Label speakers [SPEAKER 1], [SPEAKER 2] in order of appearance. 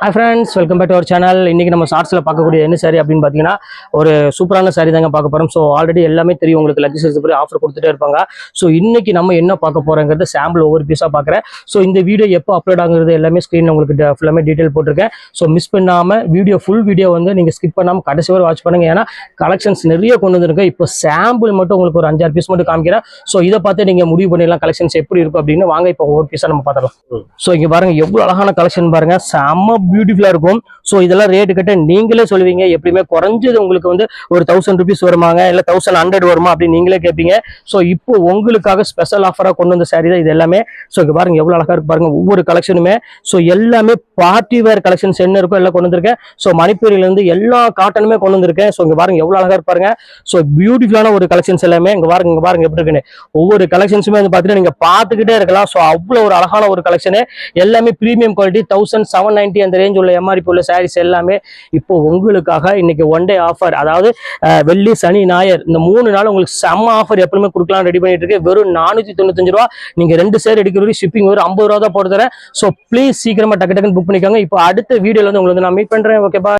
[SPEAKER 1] Hi friends, welcome back to our channel. இன்னைக்கு நம்ம ஷார்ட்ஸ்ல பார்க்கக்கூடிய என்ன சாரி அப்படின்னு பார்த்தீங்கன்னா ஒரு சூப்பரான சாரி தாங்க பார்க்க போறோம். ஸோ ஆல்ரெடி எல்லாமே தெரியும் உங்களுக்கு, லக்கி சாரீஸ் பற்றி ஆஃபர் கொடுத்துட்டே இருப்பாங்க. ஸோ இன்னைக்கு நம்ம என்ன பார்க்க போறோங்கிறது சாம்பிள் ஒவ்வொரு பீஸாக பார்க்குறேன். ஸோ இந்த வீடியோ எப்போ அப்லோட் ஆகுறது எல்லாமே ஸ்க்ரீனில் உங்களுக்கு ஃபுல்லாமே டீட்டெயில் போட்டிருக்கேன். ஸோ மிஸ் பண்ணாமல் ஃபுல் வீடியோ வந்து நீங்கள் ஸ்கிப் பண்ணாமல் கடைசி வரை வாட்ச் பண்ணுங்க. ஏன்னா கலெக்ஷன்ஸ் நிறைய கொண்டு வந்துருக்கு. இப்போ சாம்பிள் மட்டும் உங்களுக்கு ஒரு 5-6 பீஸ் மட்டும் காமிக்கிறேன். ஸோ இதை பார்த்து நீங்கள் முடிவு பண்ணிடலாம் கலெக்ஷன்ஸ் எப்படி இருக்கும் அப்படின்னு. வாங்க இப்போ ஒவ்வொரு பீஸாக நம்ம பார்த்துடலாம். ஸோ இங்கே பாருங்க எவ்வளோ அழகான கலெக்ஷன் பாருங்க, செம்ம பியூட்டிஃபுல்லா இருக்கும். சோ இதெல்லாம் ரேட் கட்ட நீங்களே சொல்லுவீங்க, எப்படியுமே குறைஞ்சது உங்களுக்கு வந்து ஒரு 1000 rupees வருமாங்க, இல்ல 1100 வருமா அப்படின்னு நீங்களே கேட்பீங்க. சோ இப்போ உங்களுக்காக ஸ்பெஷல் ஆஃபரா கொண்டு வந்த சாரி தான் இது எல்லாமே. சோ இங்க பாருங்க எவ்வளவு அழகா இருக்கு பாருங்க ஒவ்வொரு கலெக்ஷனுமே. சோ எல்லாமே பார்ட்டி வேர் கலெக்ஷன்ஸ் என்ன இருக்கோ எல்லாம் கொண்டு வந்திருக்கேன். சோ மணிப்பூரில இருந்து எல்லா காட்டனுமே கொண்டு வந்திருக்கேன். சோ இங்க பாருங்க எவ்வளவு அழகா இருப்பாருங்க. சோ பியூட்டிஃபுல்லான ஒரு கலெக்ஷன்ஸ் எல்லாமே இங்க பாருங்க எப்படி இருக்குன்னு. ஒவ்வொரு கலெக்ஷன்ஸுமே வந்து பாத்தீங்கன்னா நீங்க பாத்துக்கிட்டே இருக்கலாம். சோ அவ்வளவு ஒரு அழகான ஒரு கலெக்ஷன், எல்லாமே பிரீமியம் குவாலிட்டி. 1790 அந்த ரேஞ்ச் உள்ள எம்ஆர்பி உள்ள சாரீஸ் எல்லாமே இப்போ உங்களுக்காக இன்னைக்கு ஒன் டே ஆஃபர், அதாவது வெள்ளி சனி ஞாயிறு இந்த 3 நாள் உங்களுக்கு செம்ம ஆஃபர் எப்பவுமே கொடுக்கலாம் ரெடி பண்ணிட்டு இருக்கு. வெறும் 495 ரூபா. நீங்க 2 சேர் எடுக்கிறது ஷிப்பிங் ஒரு 50 ரூபா தான் போட்டு தரேன். ஸோ ப்ளீஸ் சீக்கிரமா டக்கு டக்குன்னு புக் பண்ணிக்கோங்க. இப்போ அடுத்த வீடியோல வந்து உங்களுக்கு நான் மீட் பண்றேன். ஓகே, பாய்.